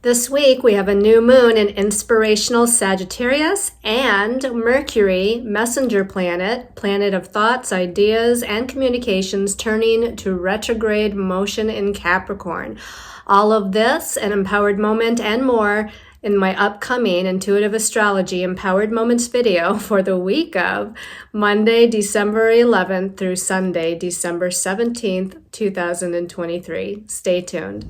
This week we have a new moon in inspirational Sagittarius and Mercury, messenger planet, planet of thoughts, ideas, and communications, turning to retrograde motion in Capricorn. All of this, an empowered moment and more in my upcoming Intuitive Astrology Empowered Moments video for the week of Monday, December 11th through Sunday, December 17th, 2023. Stay tuned.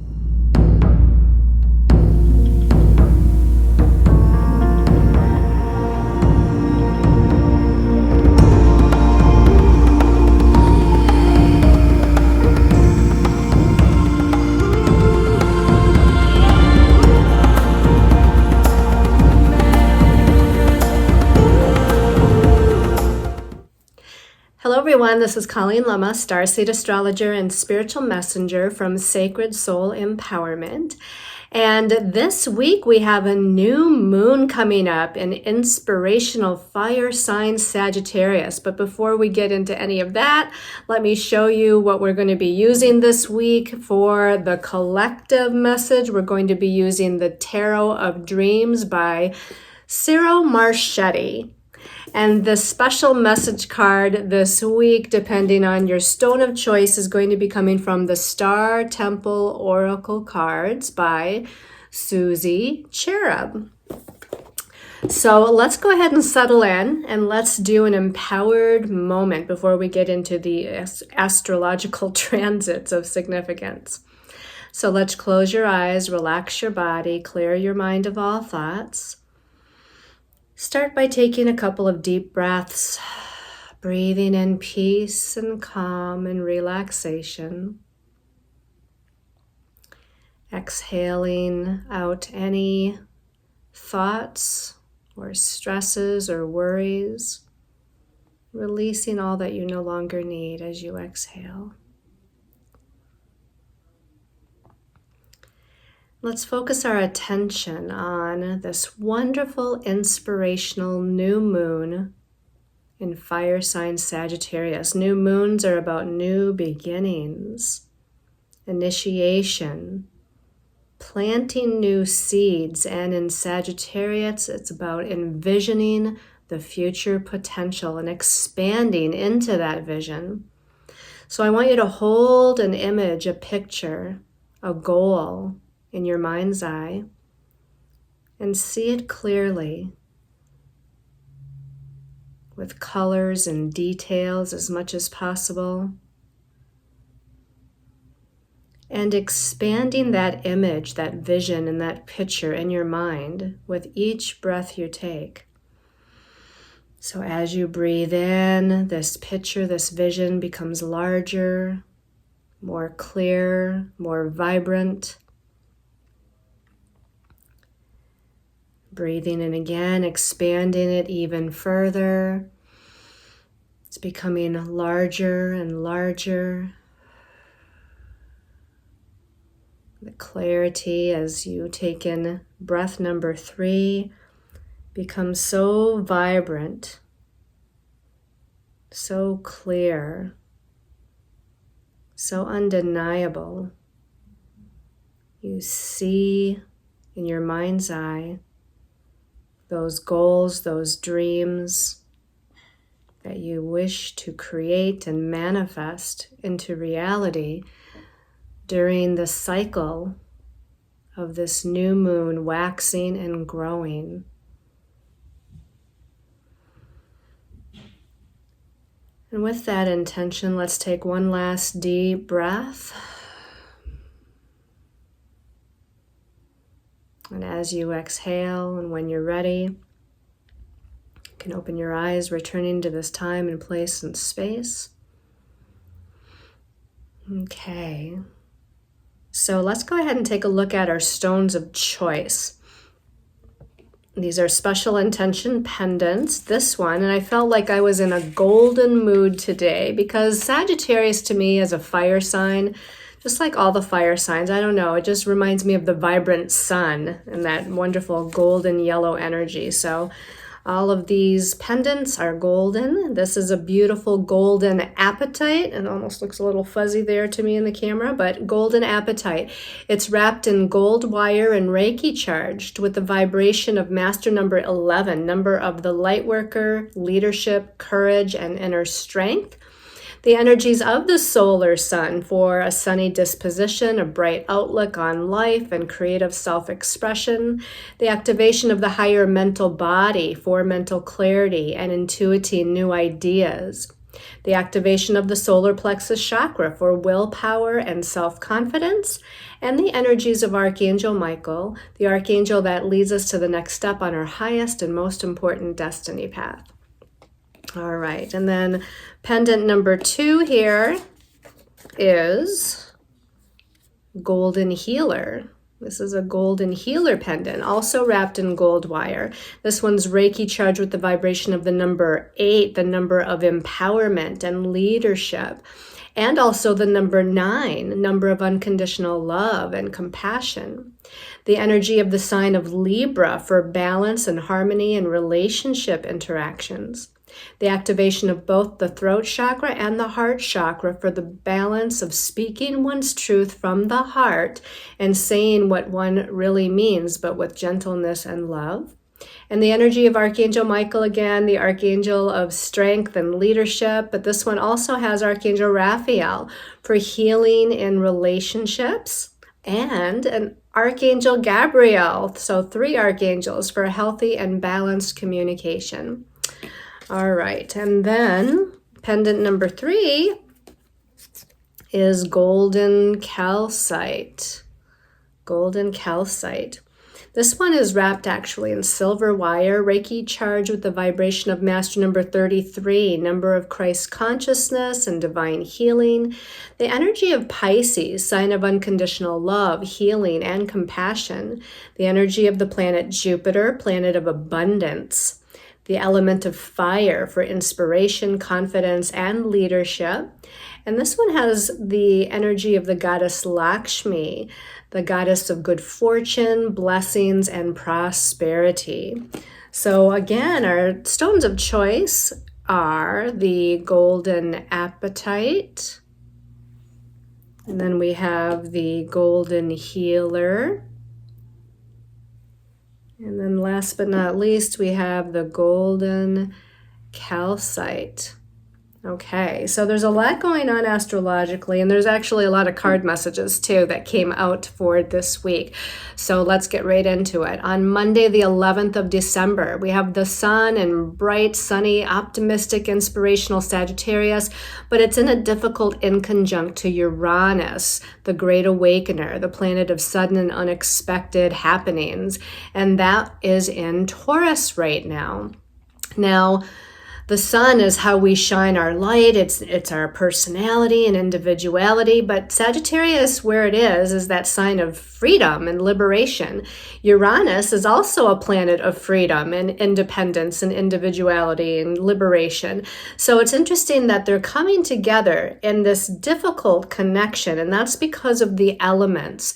Hello everyone, this is Colleen Lemma, starseed astrologer and spiritual messenger from Sacred Soul Empowerment. And this week we have a new moon coming up in inspirational fire sign Sagittarius. But before we get into any of that, let me show you what we're going to be using this week for the collective message. We're going to be using the Tarot of Dreams by Ciro Marchetti. And the special message card this week, depending on your stone of choice, is going to be coming from the Star Temple Oracle cards by Susie Cherub. So let's go ahead and settle in and let's do an empowered moment before we get into the astrological transits of significance. So let's close your eyes, relax your body, clear your mind of all thoughts. Start by taking a couple of deep breaths, breathing in peace and calm and relaxation. Exhaling out any thoughts or stresses or worries, releasing all that you no longer need as you exhale. Let's focus our attention on this wonderful, inspirational new moon in fire sign Sagittarius. New moons are about new beginnings, initiation, planting new seeds, and in Sagittarius, it's about envisioning the future potential and expanding into that vision. So I want you to hold an image, a picture, a goal in your mind's eye and see it clearly with colors and details as much as possible, and expanding that image, that vision, and that picture in your mind with each breath you take. So as you breathe in, this picture, this vision becomes larger, more clear, more vibrant. Breathing in again, expanding it even further. It's becoming larger and larger. The clarity as you take in breath number 3 becomes so vibrant, so clear, so undeniable. You see in your mind's eye those goals, those dreams that you wish to create and manifest into reality during the cycle of this new moon waxing and growing. And with that intention, let's take one last deep breath. And as you exhale, and when you're ready, you can open your eyes, returning to this time and place and space. Okay, so let's go ahead and take a look at our stones of choice. These are special intention pendants. This one, and I felt like I was in a golden mood today because Sagittarius to me is a fire sign. Just like all the fire signs, I don't know, it just reminds me of the vibrant sun and that wonderful golden yellow energy. So All of these pendants are golden. This is a beautiful golden apatite. It almost looks a little fuzzy there to me in the camera, but golden apatite. It's wrapped in gold wire and Reiki charged with the vibration of master number 11, number of the light worker, leadership, courage, and inner strength. The energies of the solar sun for a sunny disposition, a bright outlook on life, and creative self-expression. The activation of the higher mental body for mental clarity and intuiting new ideas. The activation of the solar plexus chakra for willpower and self-confidence. And the energies of Archangel Michael, the archangel that leads us to the next step on our highest and most important destiny path. All right, and then pendant number 2 here is Golden Healer. This is a Golden Healer pendant, also wrapped in gold wire. This one's Reiki charged with the vibration of the number 8, the number of empowerment and leadership, and also the number 9, number of unconditional love and compassion. The energy of the sign of Libra for balance and harmony in relationship interactions. The activation of both the throat chakra and the heart chakra for the balance of speaking one's truth from the heart and saying what one really means, but with gentleness and love. And the energy of Archangel Michael, again, the archangel of strength and leadership, but this one also has Archangel Raphael for healing in relationships, and an Archangel Gabriel, so 3 archangels for healthy and balanced communication. All right, and then pendant number 3 is Golden Calcite. Golden Calcite. This one is wrapped actually in silver wire, Reiki charged with the vibration of master number 33, number of Christ consciousness and divine healing. The energy of Pisces, sign of unconditional love, healing, and compassion. The energy of the planet Jupiter, planet of abundance. The element of fire for inspiration, confidence, and leadership. And this one has the energy of the goddess Lakshmi, the goddess of good fortune, blessings, and prosperity. So again, our stones of choice are the golden apatite, and then we have the golden healer, and then last but not least, we have the golden calcite. Okay, so there's a lot going on astrologically, and there's actually a lot of card messages too that came out for this week. So let's get right into it. On Monday, the 11th of December, we have the sun and bright, sunny, optimistic, inspirational Sagittarius, but it's in a difficult inconjunct to Uranus, the great awakener, the planet of sudden and unexpected happenings, and that is in Taurus right now. Now, the sun is how we shine our light. It's our personality and individuality. But Sagittarius, where it is that sign of freedom and liberation. Uranus is also a planet of freedom and independence and individuality and liberation. So it's interesting that they're coming together in this difficult connection, and that's because of the elements.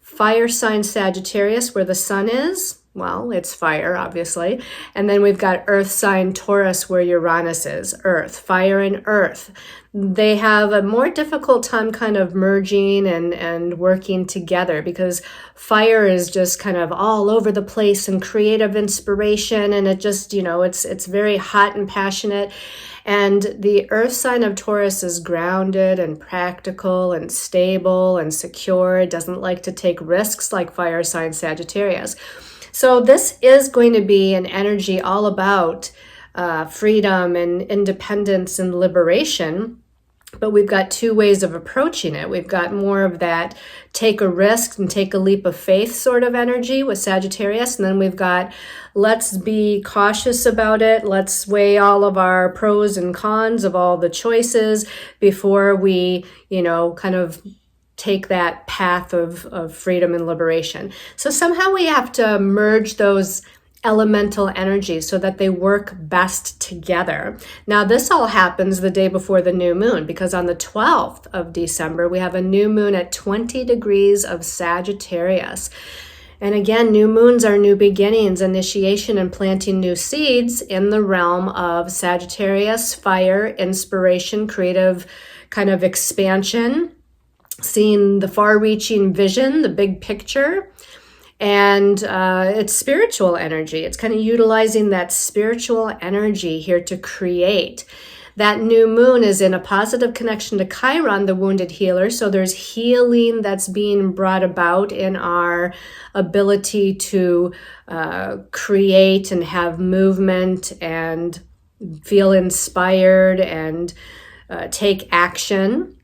Fire sign Sagittarius, where the sun is, well, it's fire, obviously. And then we've got earth sign Taurus, where Uranus is, earth, fire and earth. They have a more difficult time kind of merging and working together, because fire is just kind of all over the place and creative inspiration. And it just, it's very hot and passionate. And the earth sign of Taurus is grounded and practical and stable and secure. It doesn't like to take risks like fire sign Sagittarius. So this is going to be an energy all about freedom and independence and liberation. But we've got 2 ways of approaching it. We've got more of that take a risk and take a leap of faith sort of energy with Sagittarius. And then we've got let's be cautious about it. Let's weigh all of our pros and cons of all the choices before we, kind of take that path of freedom and liberation. So somehow we have to merge those elemental energies so that they work best together. Now, this all happens the day before the new moon, because on the 12th of December, we have a new moon at 20 degrees of Sagittarius. And again, new moons are new beginnings, initiation, and planting new seeds in the realm of Sagittarius, fire, inspiration, creative kind of expansion, seeing the far-reaching vision, the big picture. And it's spiritual energy. It's kind of utilizing that spiritual energy here to create. That new moon is in a positive connection to Chiron, the wounded healer. So there's healing that's being brought about in our ability to create and have movement and feel inspired and take action.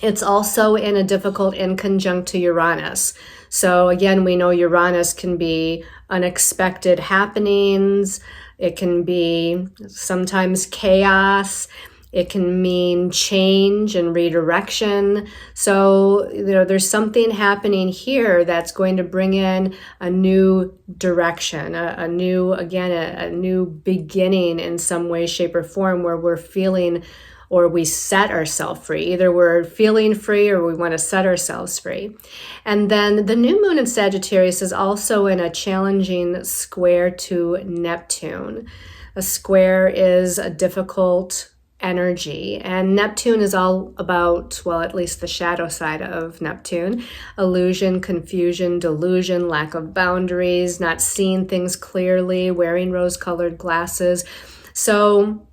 It's also in a difficult inconjunct to Uranus. So again, we know Uranus can be unexpected happenings. It can be sometimes chaos. It can mean change and redirection. So, there's something happening here that's going to bring in a new direction, a new beginning in some way, shape, or form, where we're feeling or we set ourselves free. Either we're feeling free or we want to set ourselves free. And then the new moon in Sagittarius is also in a challenging square to Neptune. A square is a difficult energy, and Neptune is all about, well, at least the shadow side of Neptune, illusion, confusion, delusion, lack of boundaries, not seeing things clearly, wearing rose-colored glasses. So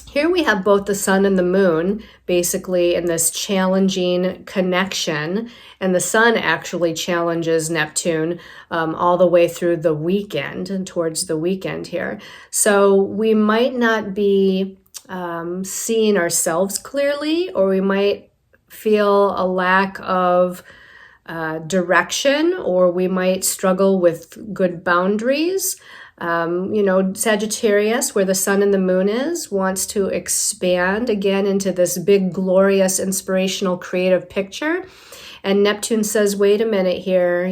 here we have both the sun and the moon basically in this challenging connection, and the sun actually challenges Neptune all the way through the weekend and towards the weekend here. So we might not be seeing ourselves clearly, or we might feel a lack of direction, or we might struggle with good boundaries. Sagittarius, where the sun and the moon is, wants to expand again into this big, glorious, inspirational, creative picture. And Neptune says, wait a minute here,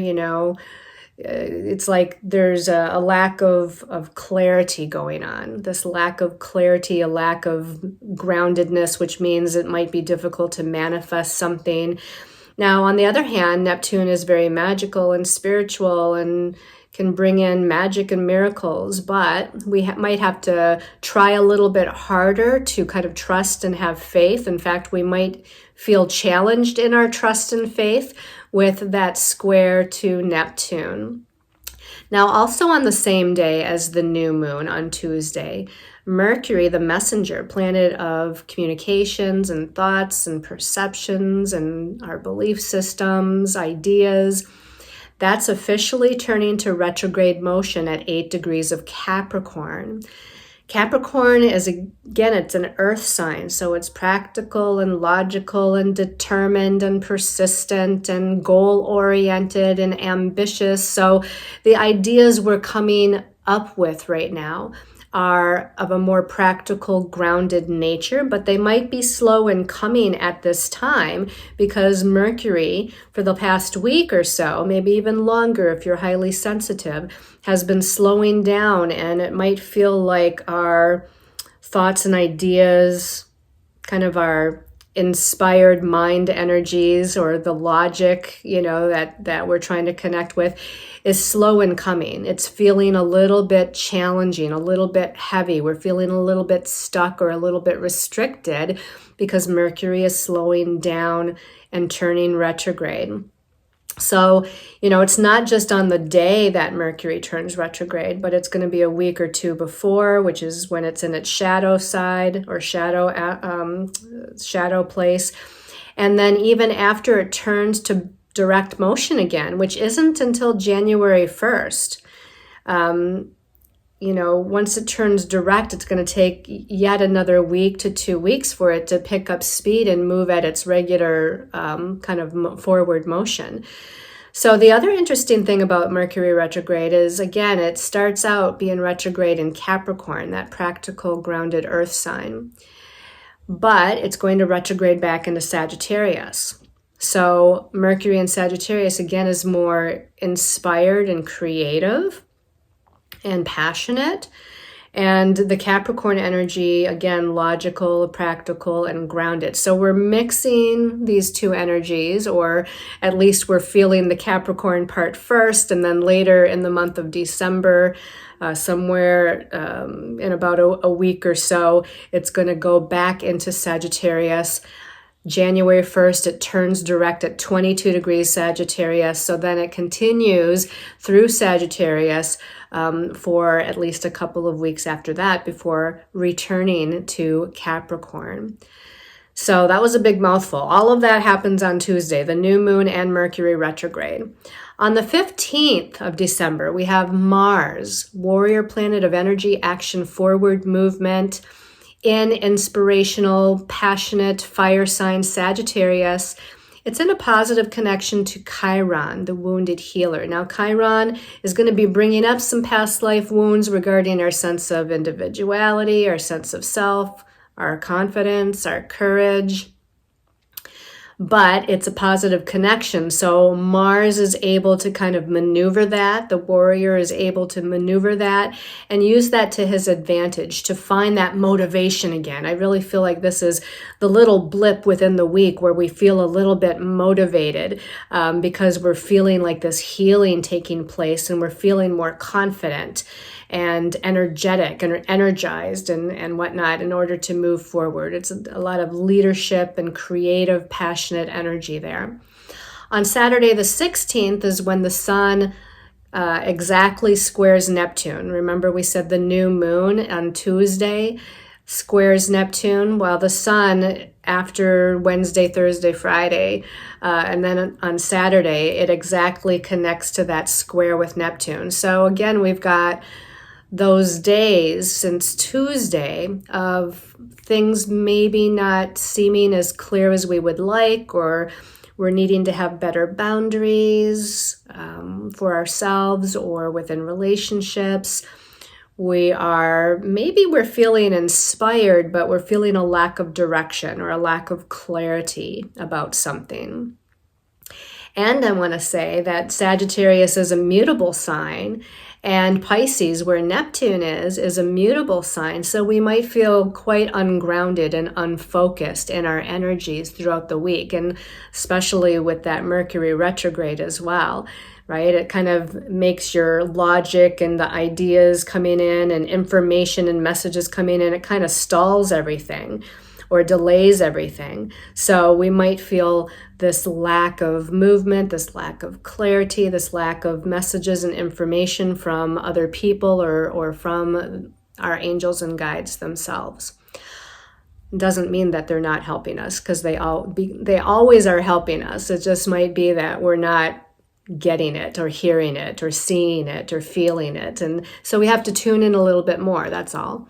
it's like there's a lack of clarity going on. This lack of clarity, a lack of groundedness, which means it might be difficult to manifest something. Now, on the other hand, Neptune is very magical and spiritual and can bring in magic and miracles, but we might have to try a little bit harder to kind of trust and have faith. In fact, we might feel challenged in our trust and faith with that square to Neptune. Now, also on the same day as the new moon on Tuesday, Mercury, the messenger, planet of communications and thoughts and perceptions and our belief systems, ideas, that's officially turning to retrograde motion at 8 degrees of Capricorn. Capricorn is, again, it's an earth sign, so it's practical and logical and determined and persistent and goal-oriented and ambitious. So the ideas we're coming up with right now are of a more practical, grounded nature, but they might be slow in coming at this time because Mercury, for the past week or so, maybe even longer if you're highly sensitive, has been slowing down, and it might feel like our thoughts and ideas, kind of our inspired mind energies or the logic, that we're trying to connect with, is slow in coming. It's feeling a little bit challenging, a little bit heavy. We're feeling a little bit stuck or a little bit restricted because Mercury is slowing down and turning retrograde. So, it's not just on the day that Mercury turns retrograde, but it's going to be a week or two before, which is when it's in its shadow side or shadow place. And then even after it turns to direct motion again, which isn't until January 1st. Once it turns direct, it's going to take yet another week to 2 weeks for it to pick up speed and move at its regular kind of forward motion. So the other interesting thing about Mercury retrograde is, again, it starts out being retrograde in Capricorn, that practical, grounded earth sign. But it's going to retrograde back into Sagittarius. So Mercury in Sagittarius, again, is more inspired and creative and passionate. And the Capricorn energy, again, logical, practical, and grounded. So we're mixing these two energies, or at least we're feeling the Capricorn part first, and then later in the month of December, somewhere in about a week or so, it's going to go back into Sagittarius. January 1st, it turns direct at 22 degrees Sagittarius. So then it continues through Sagittarius for at least a couple of weeks after that before returning to Capricorn. So that was a big mouthful. All of that happens on Tuesday, the new moon and Mercury retrograde. On the 15th of December, we have Mars, warrior planet of energy, action, forward movement, in inspirational, passionate fire sign Sagittarius. It's in a positive connection to Chiron, the wounded healer. Now, Chiron is going to be bringing up some past life wounds regarding our sense of individuality, our sense of self, our confidence, our courage. But it's a positive connection. So Mars is able to kind of maneuver that. The warrior is able to maneuver that and use that to his advantage to find that motivation again. I really feel like this is the little blip within the week where we feel a little bit motivated because we're feeling like this healing taking place and we're feeling more confident and energetic and energized and whatnot in order to move forward. It's a lot of leadership and creative, passionate energy there. On Saturday the 16th is when the sun exactly squares Neptune. Remember we said the new moon on Tuesday squares Neptune, while the sun after Wednesday, Thursday, Friday, and then on Saturday, it exactly connects to that square with Neptune. So again, we've got those days since Tuesday of things maybe not seeming as clear as we would like, or we're needing to have better boundaries for ourselves or within relationships. We're feeling inspired, but we're feeling a lack of direction or a lack of clarity about something. And I want to say that Sagittarius is a mutable sign, and Pisces, where Neptune is a mutable sign. So we might feel quite ungrounded and unfocused in our energies throughout the week, and especially with that Mercury retrograde as well, right? It kind of makes your logic and the ideas coming in and information and messages coming in, it kind of stalls everything or delays everything. So we might feel this lack of movement, this lack of clarity, this lack of messages and information from other people or from our angels and guides themselves. It doesn't mean that they're not helping us, because they always are helping us. It just might be that we're not getting it or hearing it or seeing it or feeling it. And so we have to tune in a little bit more, that's all.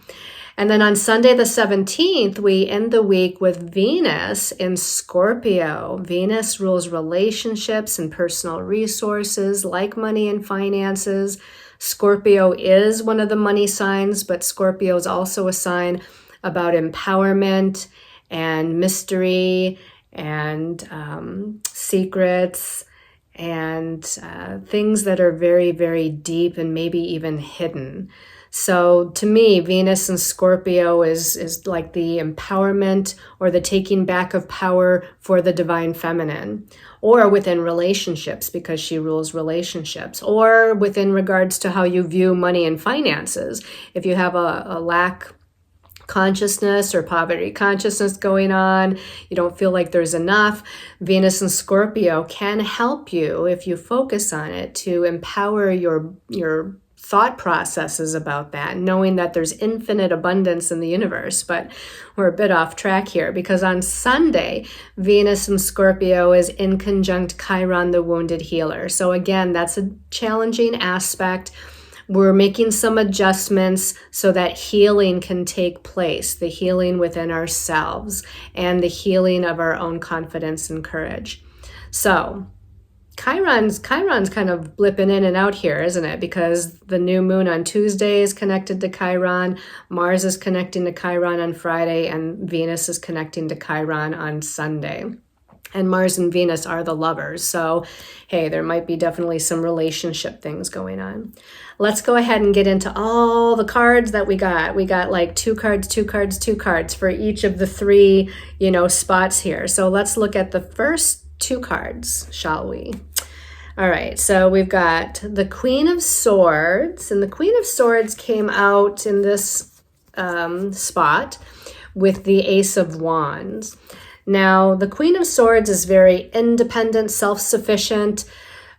And then on Sunday the 17th, we end the week with Venus in Scorpio. Venus rules relationships and personal resources like money and finances. Scorpio is one of the money signs, but Scorpio is also a sign about empowerment and mystery and secrets and things that are very, very deep and maybe even hidden. So to me, Venus in Scorpio is like the empowerment or the taking back of power for the divine feminine, or within relationships because she rules relationships, or within regards to how you view money and finances. If you have a lack consciousness or poverty consciousness going on, you don't feel like there's enough, Venus in Scorpio can help you, if you focus on it, to empower your thought processes about that, knowing that there's infinite abundance in the universe. But we're a bit off track here, because on Sunday, Venus in Scorpio is in conjunct Chiron, the wounded healer. So again, that's a challenging aspect. We're making some adjustments so that healing can take place, the healing within ourselves and the healing of our own confidence and courage. So Chiron's kind of blipping in and out here, isn't it? Because the new moon on Tuesday is connected to Chiron, Mars is connecting to Chiron on Friday, and Venus is connecting to Chiron on Sunday. And Mars and Venus are the lovers. So, hey, there might be definitely some relationship things going on. Let's go ahead and get into all the cards that we got. We got like 2 cards, 2 cards, 2 cards for each of the 3, spots here. So let's look at the first 2 cards, shall we? All right, so we've got the Queen of Swords, and the Queen of Swords came out in this spot with the Ace of Wands. Now, the Queen of Swords is very independent, self-sufficient,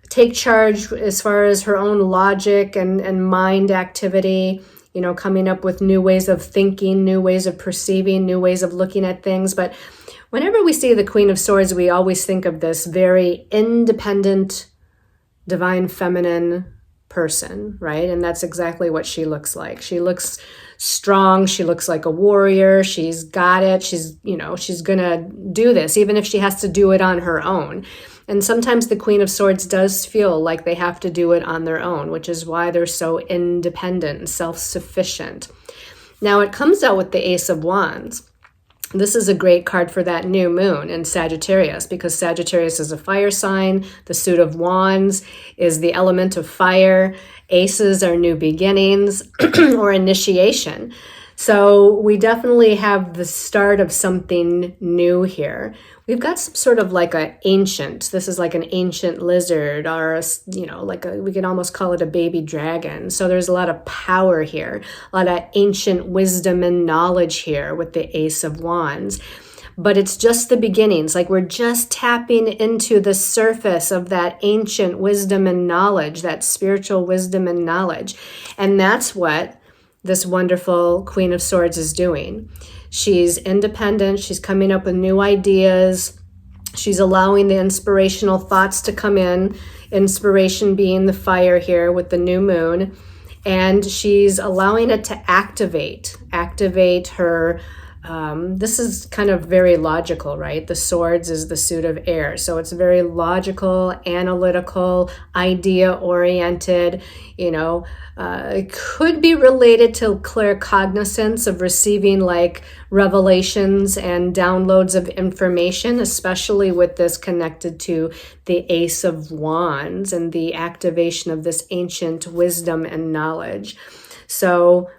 take charge as far as her own logic and mind activity, coming up with new ways of thinking, new ways of perceiving, new ways of looking at things. But whenever we see the Queen of Swords, we always think of this very independent, divine feminine person, right? And that's exactly what she looks like. She looks strong. She looks like a warrior. She's got it. She's gonna do this, even if she has to do it on her own. And sometimes the Queen of Swords does feel like they have to do it on their own, which is why they're so independent and self-sufficient. Now it comes out with the Ace of Wands. This is a great card for that new moon in Sagittarius, because Sagittarius is a fire sign. The suit of wands is the element of fire. Aces are new beginnings or initiation. So we definitely have the start of something new here. We've got some sort of like an ancient, this is like an ancient lizard, or, we can almost call it a baby dragon. So there's a lot of power here, a lot of ancient wisdom and knowledge here with the Ace of Wands. But it's just the beginnings, like we're just tapping into the surface of that ancient wisdom and knowledge, that spiritual wisdom and knowledge. And that's what this wonderful Queen of Swords is doing. She's independent. She's coming up with new ideas. She's allowing the inspirational thoughts to come in, inspiration being the fire here with the new moon. And she's allowing it to activate her. This is kind of very logical, right? The swords is the suit of air. So it's very logical, analytical, idea-oriented, it could be related to claircognizance of receiving like revelations and downloads of information, especially with this connected to the Ace of Wands and the activation of this ancient wisdom and knowledge. So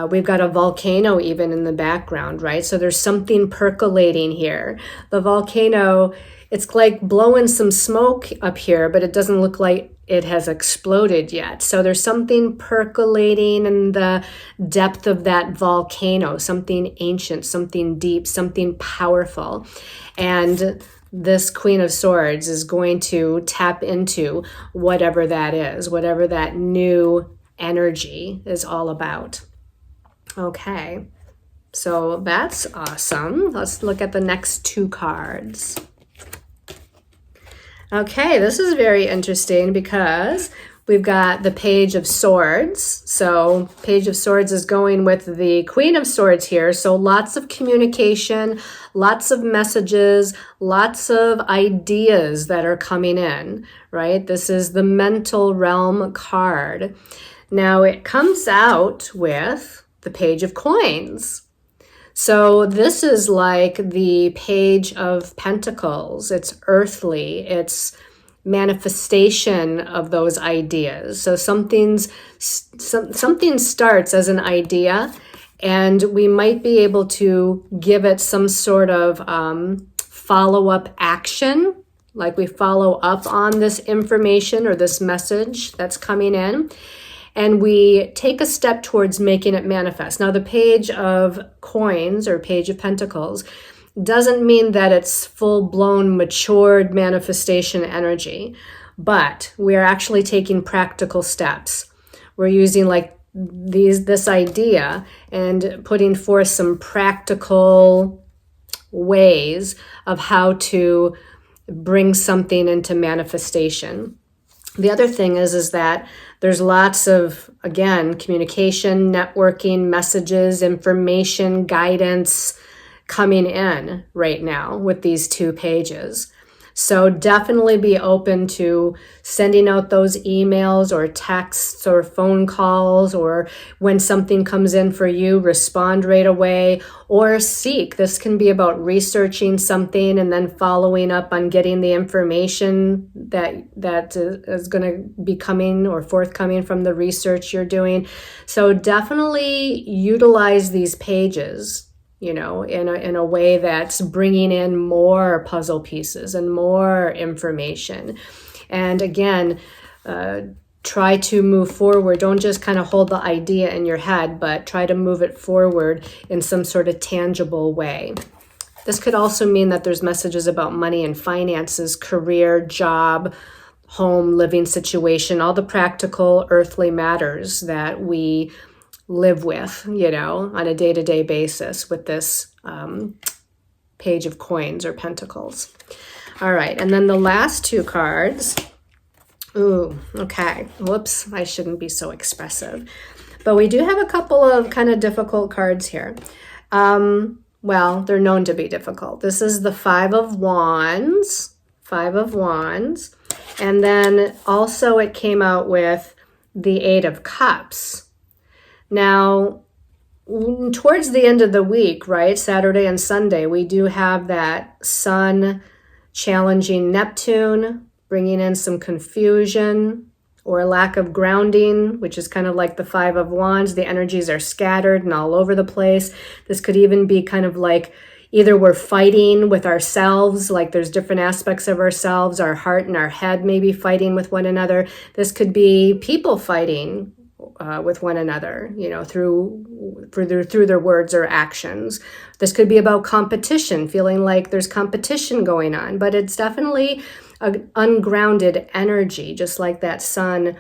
we've got a volcano even in the background, right? So there's something percolating here. The volcano, it's like blowing some smoke up here, but it doesn't look like it has exploded yet. So there's something percolating in the depth of that volcano, something ancient, something deep, something powerful. And this Queen of Swords is going to tap into whatever that is, whatever that new energy is all about. Okay, so that's awesome. Let's look at the next 2 cards. Okay, this is very interesting because we've got the Page of Swords. So Page of Swords is going with the Queen of Swords here. So lots of communication, lots of messages, lots of ideas that are coming in, right? This is the mental realm card. Now it comes out with the Page of Coins. So this is like the Page of Pentacles. It's earthly. It's manifestation of those ideas. So something starts as an idea, and we might be able to give it some sort of follow-up action, like we follow up on this information or this message that's coming in. And we take a step towards making it manifest. Now, the Page of Coins or Page of Pentacles doesn't mean that it's full-blown matured manifestation energy, but we are actually taking practical steps. We're using like this idea and putting forth some practical ways of how to bring something into manifestation. The other thing is that there's lots of, again, communication, networking, messages, information, guidance coming in right now with these 2 pages. So definitely be open to sending out those emails or texts or phone calls, or when something comes in for you, respond right away or seek. This can be about researching something and then following up on getting the information that is going to be coming or forthcoming from the research you're doing. So definitely utilize these pages, in a way that's bringing in more puzzle pieces and more information. And again, try to move forward. Don't just kind of hold the idea in your head, but try to move it forward in some sort of tangible way. This could also mean that there's messages about money and finances, career, job, home, living situation, all the practical earthly matters that we live with, on a day-to-day basis with this page of coins or pentacles. All right, and then the last two cards. Ooh, okay. Whoops, I shouldn't be so expressive. But we do have a couple of kind of difficult cards here. Well, they're known to be difficult. This is the Five of Wands. And then also it came out with the Eight of Cups. Now, towards the end of the week, right, Saturday and Sunday, we do have that Sun challenging Neptune, bringing in some confusion or lack of grounding, which is kind of like the Five of Wands. The energies are scattered and all over the place. This could even be kind of like either we're fighting with ourselves, like there's different aspects of ourselves, our heart and our head may be fighting with one another. This could be people fighting with one another, through their words or actions. This could be about competition, feeling like there's competition going on, but it's definitely an ungrounded energy, just like that Sun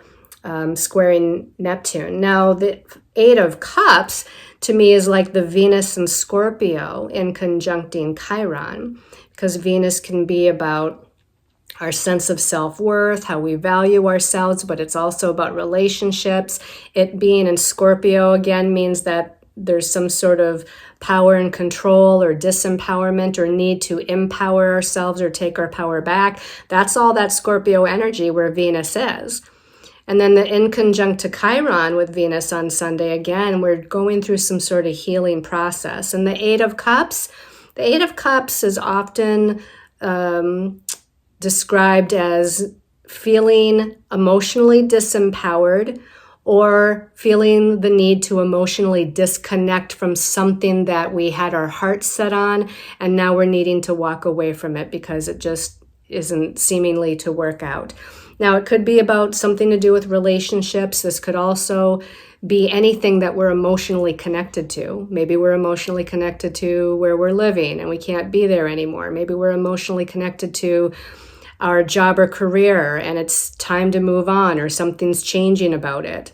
squaring Neptune. Now, the Eight of Cups to me is like the Venus and Scorpio in conjuncting Chiron, because Venus can be about our sense of self-worth, how we value ourselves, but it's also about relationships. It being in Scorpio, again, means that there's some sort of power and control or disempowerment or need to empower ourselves or take our power back. That's all that Scorpio energy where Venus is. And then the inconjunct to Chiron with Venus on Sunday, again, we're going through some sort of healing process. And the Eight of Cups is often described as feeling emotionally disempowered or feeling the need to emotionally disconnect from something that we had our heart set on, and now we're needing to walk away from it because it just isn't seemingly to work out. Now, it could be about something to do with relationships. This could also be anything that we're emotionally connected to. Maybe we're emotionally connected to where we're living and we can't be there anymore. Maybe we're emotionally connected to our job or career and it's time to move on, or something's changing about it.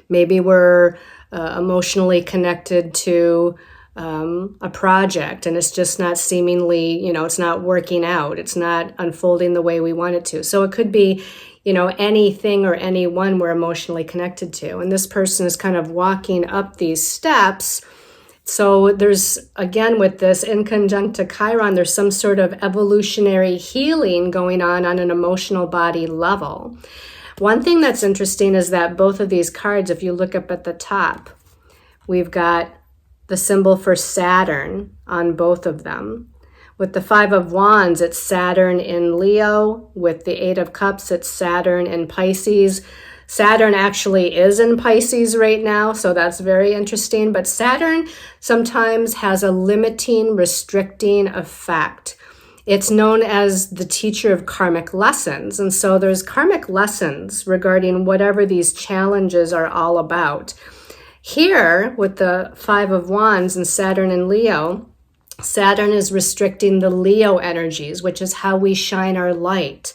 Maybe we're emotionally connected to a project and it's just not seemingly, it's not working out. It's not unfolding the way we want it to. So it could be, anything or anyone we're emotionally connected to. And this person is kind of walking up these steps. So there's, again, with this inconjunct to Chiron, there's some sort of evolutionary healing going on an emotional body level. One thing that's interesting is that both of these cards, if you look up at the top, we've got the symbol for Saturn on both of them. With the Five of Wands, it's Saturn in Leo. With the Eight of Cups, it's Saturn in Pisces. Saturn actually is in Pisces right now, so that's very interesting. But Saturn sometimes has a limiting, restricting effect. It's known as the teacher of karmic lessons. And so there's karmic lessons regarding whatever these challenges are all about. Here, with the Five of Wands and Saturn in Leo, Saturn is restricting the Leo energies, which is how we shine our light,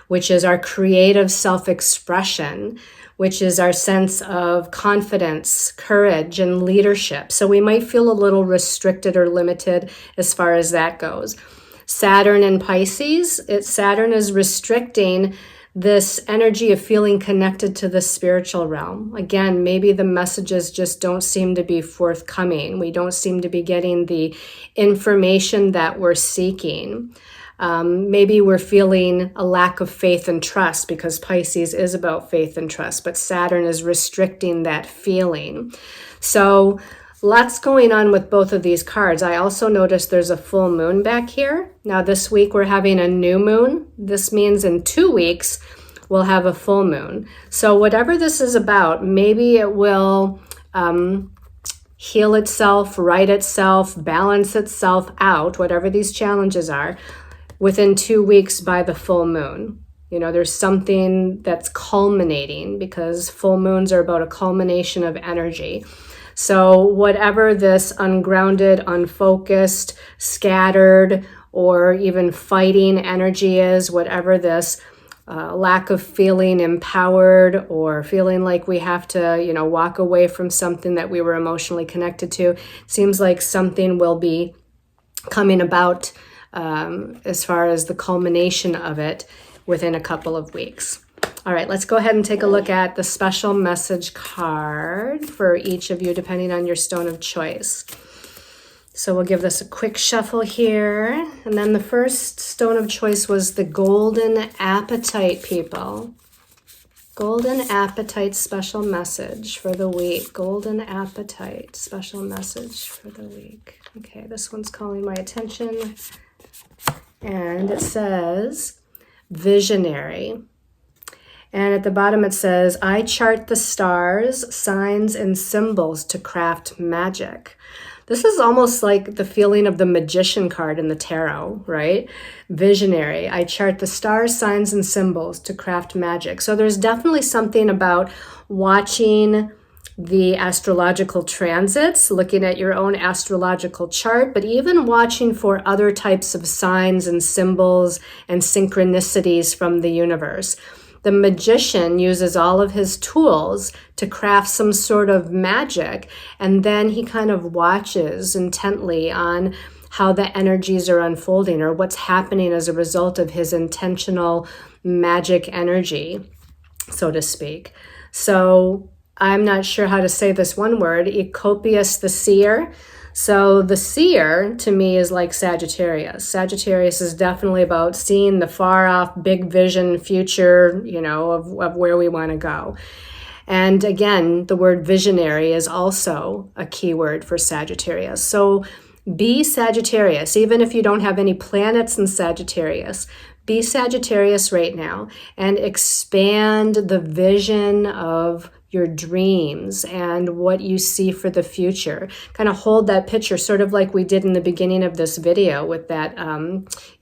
which is our creative self-expression, which is our sense of confidence, courage, and leadership. So we might feel a little restricted or limited as far as that goes. Saturn in Pisces, Saturn is restricting this energy of feeling connected to the spiritual realm. Again, maybe the messages just don't seem to be forthcoming. We don't seem to be getting the information that we're seeking. Maybe we're feeling a lack of faith and trust because Pisces is about faith and trust, but Saturn is restricting that feeling. So lots going on with both of these cards. I also noticed there's a full moon back here. Now this week we're having a new moon. This means in 2 weeks we'll have a full moon. So whatever this is about, maybe it will heal itself, right itself, balance itself out, whatever these challenges are, within 2 weeks by the full moon. You know, there's something that's culminating because full moons are about a culmination of energy. So whatever this ungrounded, unfocused, scattered, or even fighting energy is, whatever this lack of feeling empowered or feeling like we have to, you know, walk away from something that we were emotionally connected to, seems like something will be coming about as far as the culmination of it within a couple of weeks. All right, let's go ahead and take a look at the special message card for each of you, depending on your stone of choice. So we'll give this a quick shuffle here. And then the first stone of choice was the Golden Appetite, people. Golden Appetite special message for the week. Golden Appetite special message for the week. Okay, this one's calling my attention. And it says, visionary. And at the bottom it says, I chart the stars, signs, and symbols to craft magic. This is almost like the feeling of the magician card in the tarot, right? Visionary. I chart the stars, signs, and symbols to craft magic. So there's definitely something about watching the astrological transits, looking at your own astrological chart, but even watching for other types of signs and symbols and synchronicities from the universe. The magician uses all of his tools to craft some sort of magic, and then he kind of watches intently on how the energies are unfolding or what's happening as a result of his intentional magic energy, so to speak. So I'm not sure how to say this one word, Ecopius the seer. So the seer to me is like Sagittarius. Sagittarius is definitely about seeing the far off big vision future, you know, of where we want to go. And again, the word visionary is also a key word for Sagittarius. So be Sagittarius, even if you don't have any planets in Sagittarius. Be Sagittarius right now and expand the vision of your dreams and what you see for the future. Kind of hold that picture, sort of like we did in the beginning of this video with that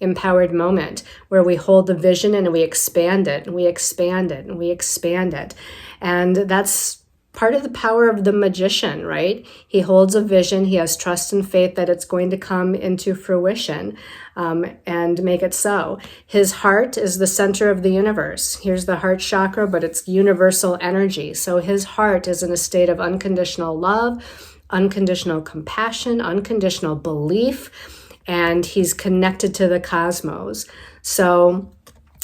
empowered moment, where we hold the vision and we expand it, and we expand it, and we expand it. And that's part of the power of the magician, right? He holds a vision, he has trust and faith that it's going to come into fruition and make it so. His heart is the center of the universe. Here's the heart chakra, but it's universal energy. So his heart is in a state of unconditional love, unconditional compassion, unconditional belief, and he's connected to the cosmos. So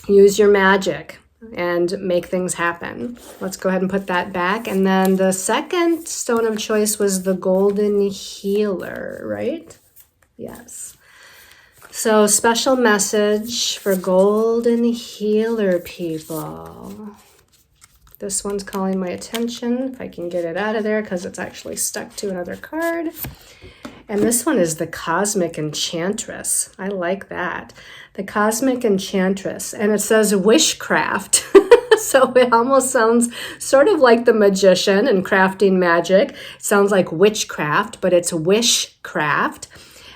use your magic and make things happen. Let's go ahead and put that back. And then the second stone of choice was the Golden Healer, right? Yes. So special message for Golden Healer people. This one's calling my attention, if I can get it out of there, because it's actually stuck to another card. And this one is the Cosmic Enchantress. I like that. The Cosmic Enchantress. And it says wishcraft. So it almost sounds sort of like the magician and crafting magic. It sounds like witchcraft, but it's wishcraft.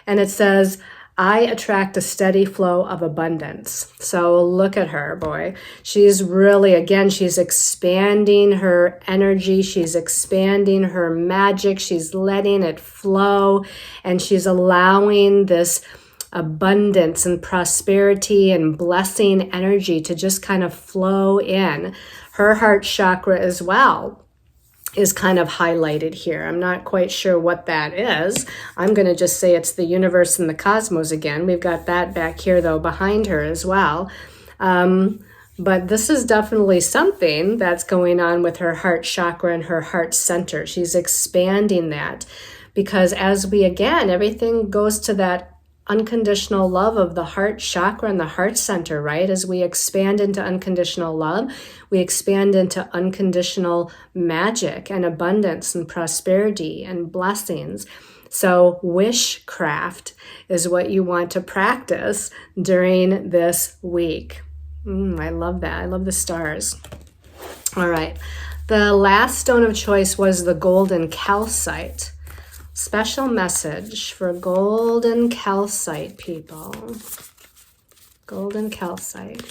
And it says, I attract a steady flow of abundance. So look at her, boy. She's really, again, she's expanding her energy. She's expanding her magic. She's letting it flow. And she's allowing this abundance and prosperity and blessing energy to just kind of flow in. Her heart chakra as well is kind of highlighted here. I'm not quite sure what that is. I'm going to just say it's the universe and the cosmos again. We've got that back here, though, behind her as well. But this is definitely something that's going on with her heart chakra and her heart center. She's expanding that because as we, again, everything goes to that unconditional love of the heart chakra and the heart center, right? As we expand into unconditional love, we expand into unconditional magic and abundance and prosperity and blessings. So wishcraft is what you want to practice during this week. I love that. I love the stars. All right. The last stone of choice was the golden calcite. Special message for golden calcite people. Golden calcite.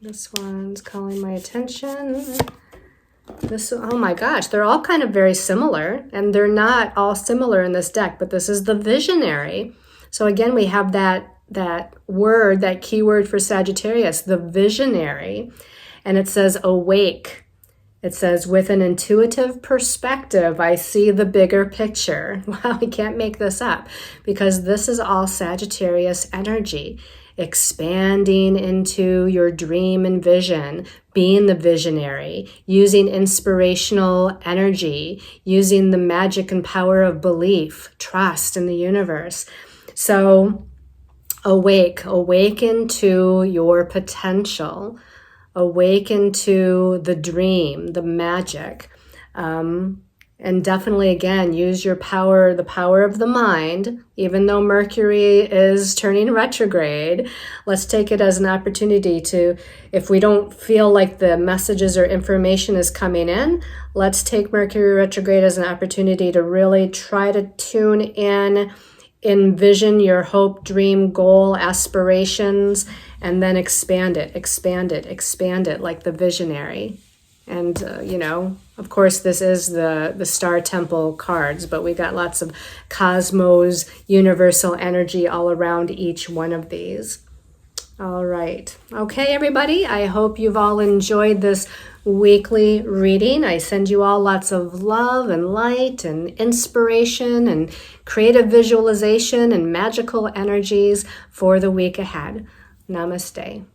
This one's calling my attention. Oh my gosh, they're all kind of very similar, and they're not all similar in this deck, but this is the visionary. So again, we have that word, that keyword for Sagittarius, the visionary, and it says awake. It says, with an intuitive perspective, I see the bigger picture. Wow, we can't make this up, because this is all Sagittarius energy. Expanding into your dream and vision, being the visionary, using inspirational energy, using the magic and power of belief, trust in the universe. So awaken to your potential, awaken to the dream, the magic. And definitely, again, use your power, the power of the mind. Even though Mercury is turning retrograde, let's take it as an opportunity to, if we don't feel like the messages or information is coming in, let's take Mercury retrograde as an opportunity to really try to tune in, envision your hope, dream, goal, aspirations, and then expand it like the visionary. And, of course, this is the Star Temple cards, but we got lots of cosmos, universal energy all around each one of these. All right. Okay, everybody. I hope you've all enjoyed this weekly reading. I send you all lots of love and light and inspiration and creative visualization and magical energies for the week ahead. Namaste.